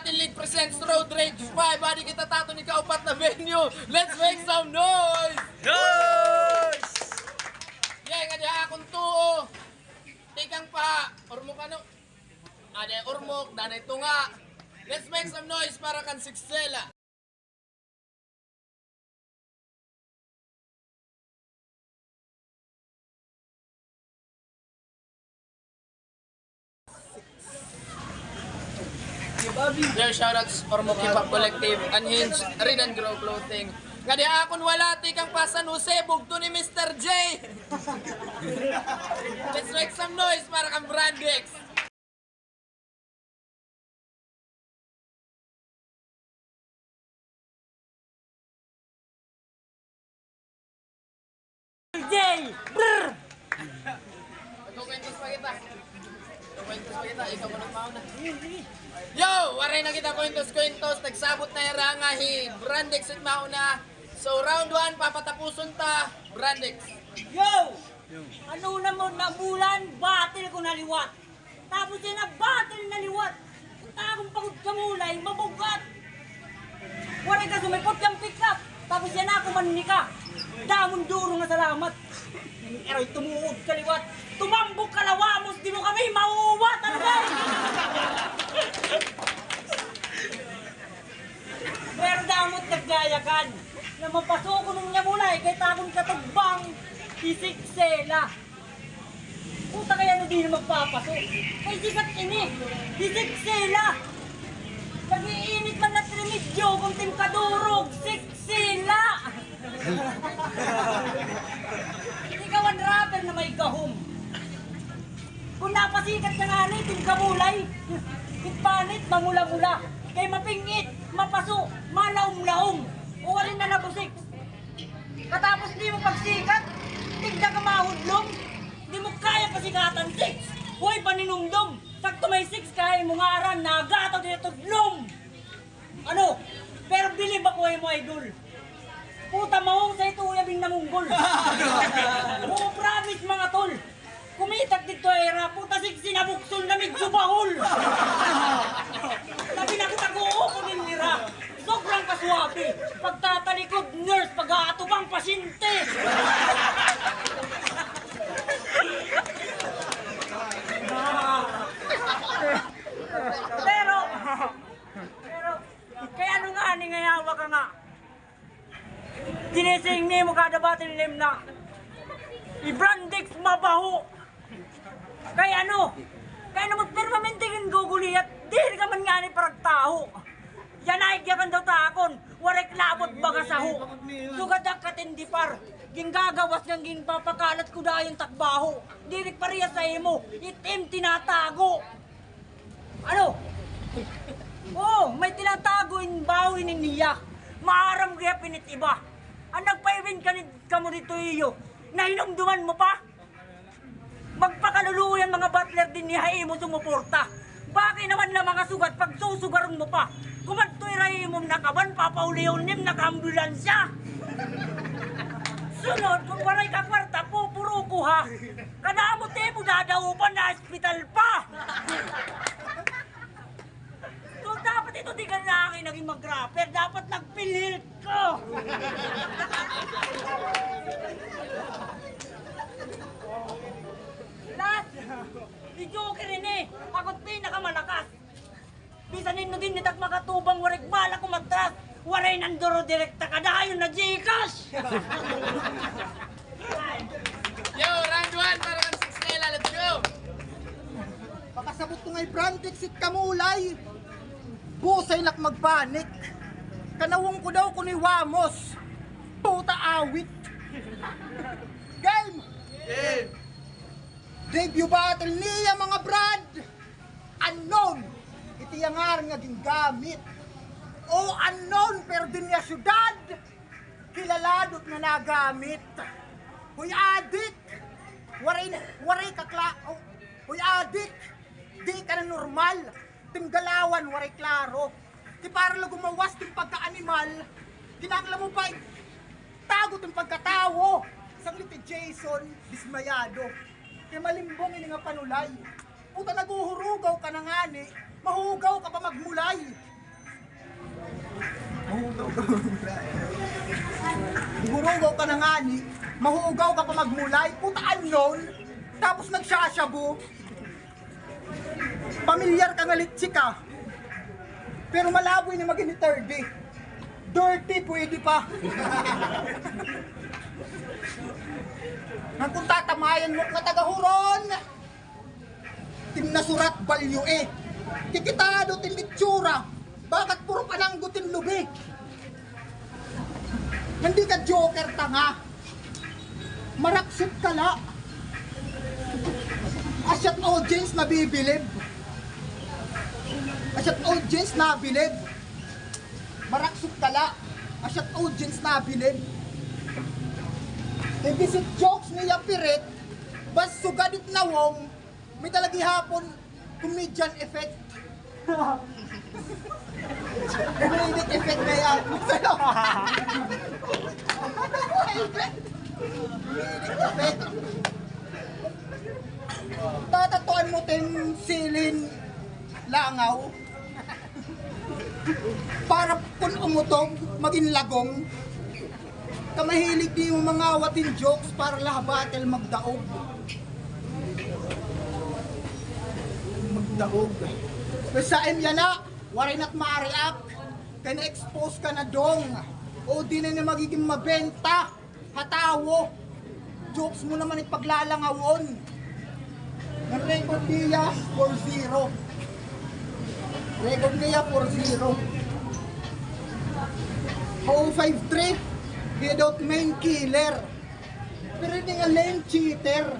Battle League presents Road Rage 5. Adi kita tato ni kaupat na venue. Let's make some noise! Noise! Yeah, nga diha akong tuo. Tikang pa, urmok ano? Ade urmok, danay tunga. Let's make some noise para kan Siksela. Yo, shoutouts Ormok Hip Hop Collective, Unhinged, Read and Grow Clothing. Nga di akon wala tikang pa San Jose, bugto ni Mr. J. Let's make some noise para kang Brandex. J! Brr! Magkukwentos pa kita. Magkukwentos pa kita, ikaw mo nagmauna. Yo! Waray na kita kwentos-kwentos, nagsabot na yung rangahi. Brandex at mauna. So round 1, papatapuson ta. Brandex. Yo! Ano naman na bulan, battle ko naliwat. Tapos yan na battle naliwat. Punta akong pagod kamulay, mabugat. Waray ka sumipot kang pick up. Tapos yan ako manika. Damon duro nga salamat. Eroy tumuod kaliwat. Tumambok kalawamos, di mo kami mauuwat. Ano ba? Pero damot naggayakan. Na mapasok ko nung nyamulay, kay takong katagbang Siksela. Puta kaya na di na magpapasok. Kay sikat ini, Siksela. Nag-iinit man na trimidyo kung timkadurog, Siksela. Ikaw ang rapper na may gahom. Kung napasikat ka nga ni, timkamulay. Itpanit, mamula-mula. Kay mapingit, mapaso, malaum-laum. O rin na nabusik. Katapos di mo pagsikat, tigda ka mahudlong. Di mo kaya pasikatan 6. Huwag paninumdum. Sakto may 6 kaya mo ngaran, nagataw dito tudlong. Ano? Pero bilib ako ay mo idol. Puta mawang sa ito uyabing namunggol. Oo promise mga tol. Kumitak dito ay puta sinabuksol na medyo bahol. Sabi na kita ko nira. Sobrang kaswabe. Pagtatalikod nurse, pag-aatubang pasyente. Pero, kaya ano nga ni ngayawa ka nga. Tinising ni mo kada batin lim na. I-Brandex mabaho. Kaya ano? Kaya naman permanentingin guguliyat. Dili ka man nga ni paragtaho. Yan ay kyakan daw takon. Warek labot baga saho. Sugadak katindi par. Ginggagawas ng ginpapakalat ko da yung takbaho. Dirik pariya sa imo. Itim tinatago. Ano? Oh, may tinatago in bawin ni niya. Maaram kaya pinit iba. Ang nagpaibin ka mo dito iyo. Nahinumduman mo pa? Magpakaluluyan mga butler din ni Hae mo sumuporta. Bakit naman na mga sugat pag susugaron mo pa? Kumadto'y rahi mong nakaban, papauliyon nim naka-ambulansya. Sunod, kung waray ka kwarta, pupuro ko ha. Kanamot mo dadaupan na hospital pa. So dapat ito di ka na akin naging mag-rapper, dapat nagpilil ko. Last, si Joker rin eh, ako't pinakamalakas. Bisan nino din nitak makatubang warig bala ko magtras. Waray nanduro direkta ka dayon na Gcash. Yo, round 1 para kang Siksela. Let's go! Pakasabot ko nga'y Brandex it kamulay. Busay nak magpanik. Kanawang ko daw kung iwamos. Puta awit. Game! Yeah. Debut battle niya mga brad. Unknown. Iti yang nga gingamit. O unknown pero din niya syudad. Kilaladot na nagamit. Huy adik. Waray kakla. Huy adik. Di ka na normal. Tinggalawan waray klaro. Di para lang gumawas ting pagka-animal. Kinakla mo pa tago ting pagkatawo. Saglit ni Jason, dismayado. Kaya malimbong ini nga panulay. Puta naguhurugaw ka na nga ni. Mahugaw ka pa magmulay. Gurugaw ka na nga ni, mahugaw ka pa magmulay, putaan nun, tapos nagsasyabu. Pamilyar ka nga litsi ka, pero malaboy na maging dirty. Dirty pwede pa. Nang kung tatamayan mo ka tagahuron, timnasurat balyo eh. Kikitado tinitsura, bakit puro pananggutin lubi? Hindi ka joker tanga. Maraksot ka la. Asyat audience na bibilib. Asyat audience na bilib. Maraksot ka la. Asyat audience na bilib. Ibisit jokes niya pirit. Bas sugadit na wong. May talagi hapon comedian effect. Comedic effect na yan. Comedic effect. Tatatuan mo tin silin langaw. Para kung umutog, maging lagong. Kamahilig di mo mga watin jokes para lahabatel magdaog. Magdaog. Sa yan na, waray na't ma-react. Kaya na-expose ka na dong. O di na magiging mabenta. Hatawo. Jokes mo naman ipaglalangawon. Ang record niya, 4-0. Record niya, 4-0. 053, without main killer. Pero hindi nga lane cheater.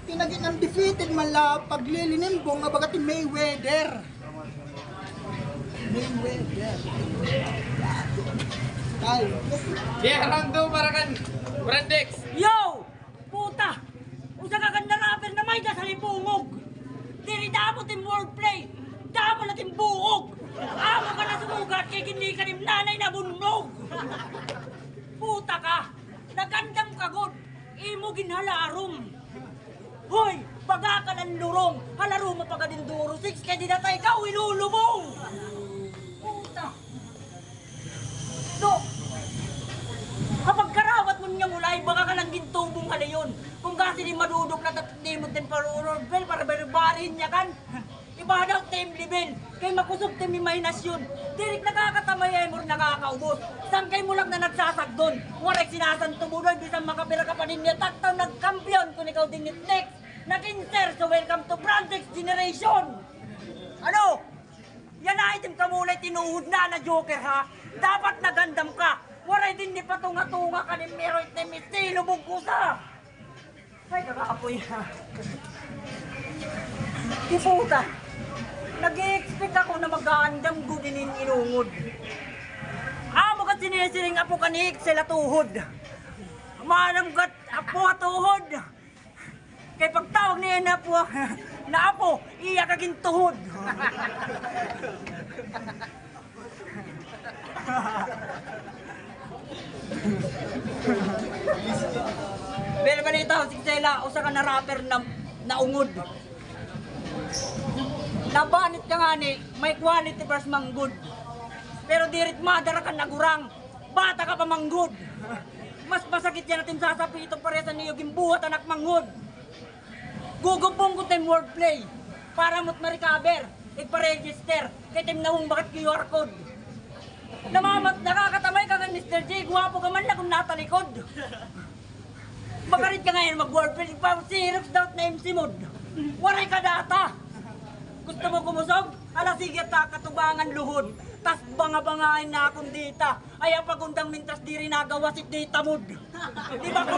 Tinagin undefeated man la paglilinimbong nga bagati Mayweather. Mayweather. Ay. Yeah, round 2 para kan Brandex. Yo! Puta! Usa ka ganda rapper na may sa libungog. Diri damo tim wordplay. Damo na tim buog. Amo ka na sumugat kay kini ka nim nanay na bunnog. Puta ka! Nagandam ka god. Imo ginhalarom. Hoy! Pagaka ng lurong. Halaro mo pagadin duro 6 kay di na tayo ikaw inulubong. Puta! So, kapag karawat mo niya mulay, baka ka lang gintubong halayon. Kung kasi di madudok na di mo din parurol, para baribarin niya kan. Iba daw team level, kay makusog team imahinasyon. Dirik nakakatamay mo nakakaubos. Sangkay mo lang na nagsasagdon. Waray sinasanto mo doon, bisang makapira ka pa din niya. Taktaw nagkampiyon kung ikaw din next. Nag-inter, so welcome to Brandex Generation. Ano? Yan na item kamulay tinuhod na joker ha. Dapat nagandam ka. Waray din di patunga-tunga ka ni Meroit na mistilo bugkusa. Ay, kakaapoy ha. Di puta. Nag-i-expect ako na mag-aandam gudinin inungod. Amo ka sinisiring apo kanik sila tuhod. Manam kat apo tuhod. Kay pagtawag niya na apo, iya kaging tuhod. Pero balita ko si Sela, usa ka na rapper na naungod. Nabanit ka nga ni, may quality first manggod. Pero dirit madara ka nagurang, bata ka pa manggod. Mas masakit yan natin sasapito paresan niyo gimbuhat anak manggod. Gugupong ko time wordplay, para mo't ma-recover, ipa-register, kay tim na bakit QR code. Nakakatamay ka nga Mr. J, guwapo ka man na kung natalikod. Makarit ka ngayon mag-wordplay, pa-Xerox doubt na MC mod. Waray ka data. Gusto mo kumusog? Ala sige ta, katubangan luhod. Tas banga-bangain na akong dita. Ay ang pagundang mintas di rin nagawa si data mod. Di ba ko?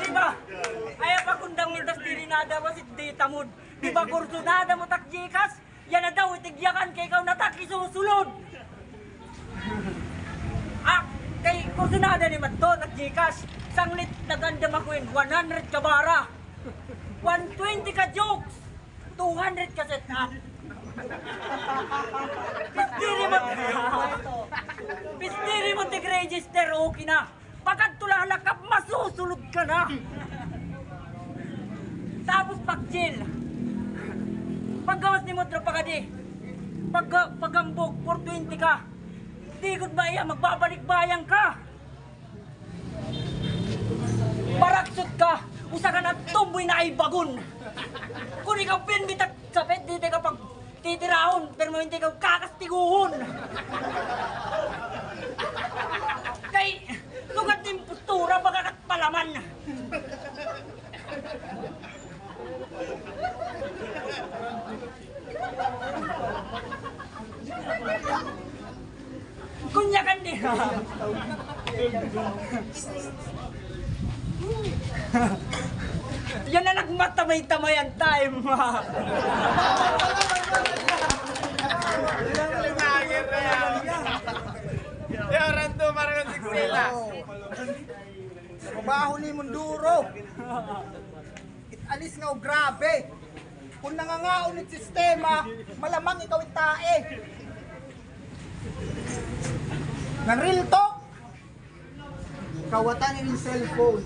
Di ba? Ay ang pagundang mintas di rin nagawa si data mod. Di ba kursunada mo takjikas? Yan na daw itigyakan kay ikaw natak isusulod. Kay kursunada ni Madto takjikas. Sanglit nagandam ako yun, 100 ka bara, 120 ka jokes, 200 ka set up. Pistiri mo tig-register, okay na. Pagkat tulalakap, masusulod ka na. Tapos pag-chill, Paggawas ni Modro pagadi, pagambog, 420 ka. Di gud ba iya, magbabalik bayang ka. Baraksot ka, usa ka na tumboy na ay bagon. Kung ikaw pinbitak sapit, di ka pag titirahon, pero mo hindi ka kakastiguhon. Kay, sugat din postura, bagakat palaman. Kunyakan din. Yan na nagmatamay-tamay ang time. Yo, Rando, parang ng siksila. Trabaho ni Munduro. Alis nga o grabe. Kung nangangaon ng sistema, malamang ikaw ang tae. Nang real talk, kawatan ni rin cellphone.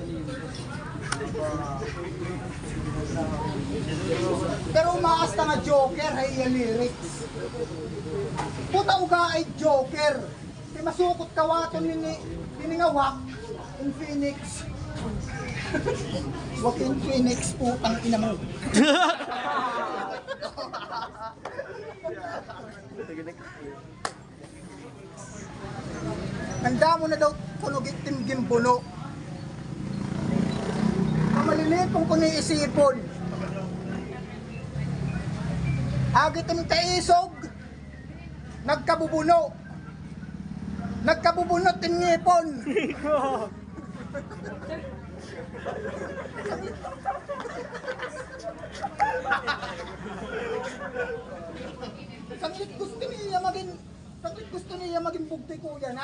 Pero umaas na nga Joker, hay yung lyrics. Puta uga ay Joker. Kaya masukot kawaton ni nga wak in Phoenix. Wak in Phoenix, putang ina mo. Handa mo na daw tulogit tim gimbuno. Maliliit kung kuniisipon. Agit ang taisog, nagkabubuno. Nagkabubunot ng ngipon. Sanglit gusto niya maging bugti ko yan.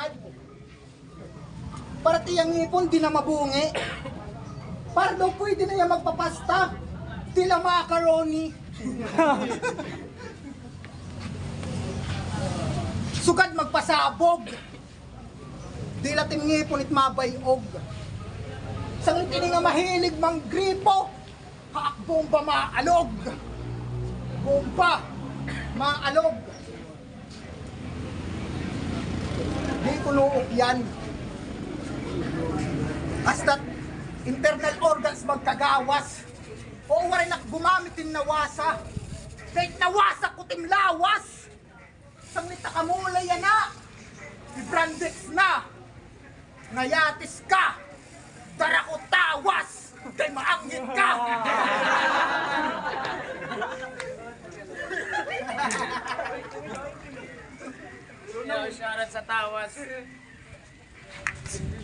Para tiyang ngipon, di na mabungi. Para daw pwede na yan magpapasta. Tila macaroni. Sugad magpasabog. Di lating ngipon it mabayog. Sanglit ini nga mahilig mang gripo. Haak bomba maalog. Bomba maalog. Di kuluok yan. Basta't internal organs magkagawas. O waray nak gumamit din nawasa. Kahit nawasa ko timlawas. Sanglit na kamulay yan na. Ibrandex na. Ngayatis ka. Dara ko tawas. Kay maangit ka. Yo, shoutout sa tawas.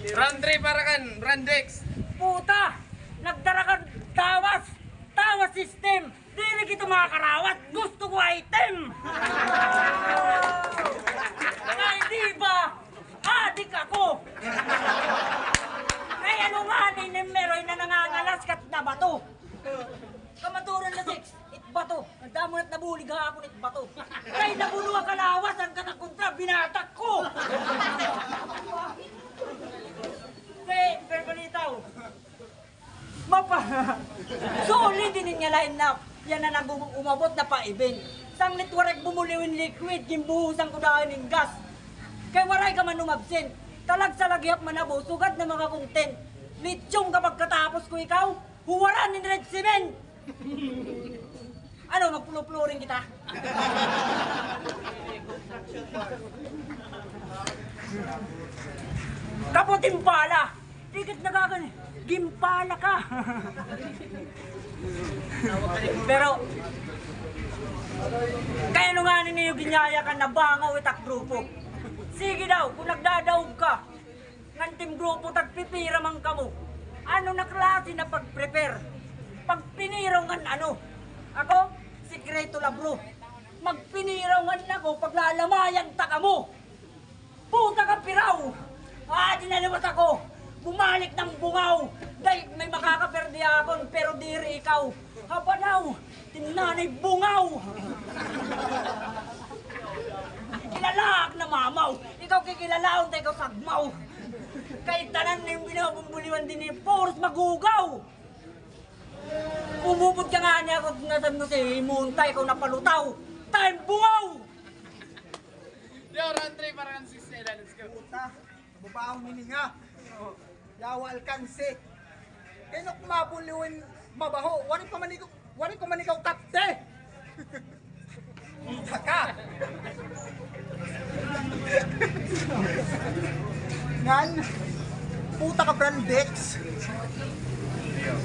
Round 3 para kan, Brandex. Puta! Nagdara ka tawas! Tawas system! Dili kito mga karawat! Gusto ko item! Ay, di ba? Adik ako! Ay, ano nga ni Meroy na nangangalas kat na bato? Kamaturan na 6, it bato. Nagdamo at nabulig ha ako it bato. Ay, nabuno ang kalawas ang katakontra, binatak ko! Pero balitaw, solid din niya line up. Yan na nang umabot na pa-event. Sanglit waray bumuliwin liquid, gimbuhusan ko dahil ng gas. Kay waray ka man umabsent. Talag sa lagyap manabo, sugad na mga content. Litsyong kapag katapos ko ikaw, huwaran ni Red Cement. Ano, magpulo-pulo rin kita? Kaputing pala! Tikit nagagan, gimpala ka! Pero, kaya nung nga ninyo ginyaya ka na bangaw itak grupo. Sige daw, kung nagdadaog ka, ngan team grupo tagpipira man ka mo. Ano na klase na pag-prepare? Pagpiniraw ngan ano? Ako, sikreto lang bro. Magpiniraw ngan ako paglalamayan taka mo. Puta ka piraw! Dinaliwat ako! Bumalik ng bungaw! Dahil may makakaperdi akon pero diri ikaw. Haba daw! Tinanay bungaw! Kilalaak na mamaw! Ikaw kikilalaon tayo ikaw sagmaw! Kahit tanan na yung binabumbuliwan din ni Poros magugaw! umubod ka nga niya ako nasan mo si Muntay, ikaw napalutaw. Time bungaw! Yo, round 3 para kang 6 nila. Let's go. Puta, mababaw mininga. Yawa alkanse. Kaya kumabuliwin mabaho. Wari ko man ikaw kapte. Puta ka. Ngan, puta ka Brandex.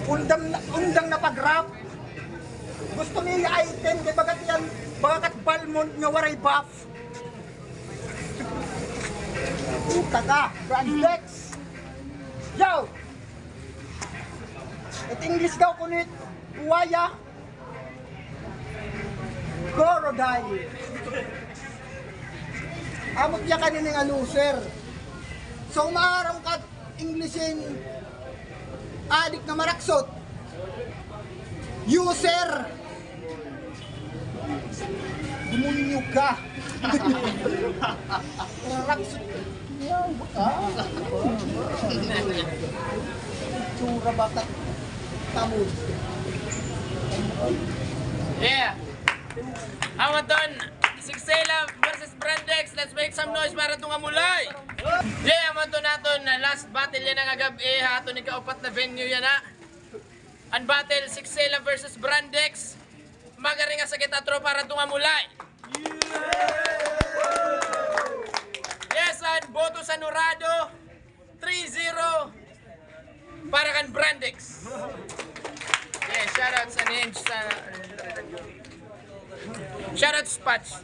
Undang na pag-rap. Gusto niya item kay bagat Balmond nga waray buff. Puta ka, Brandex. Yo! At English daw kunit, buwaya. Crocodile. Amot niya kanina nga loser. So maarang ka Englishin adik na maraksot. User. Dumunyo ka. Maraksot. Tsura bakat tamod. Yeah. Amaton, Sigsela versus Brandex. Let's make some noise para itong amulay. Yeah, amaton naton. Last battle yan ang agabi. Hato ni kaupat na venue yan ha. Ang battle, Sigsela versus Brandex. Magaring sa kitatro para itong amulay. Yes, and boto sa Norado. 3-0 para kan Brandex. Yeah, shoutout sa Ninj sa shoutout Spatch.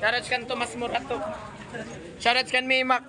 Shoutout kan Tomas Morato. Shoutout kan Mimak.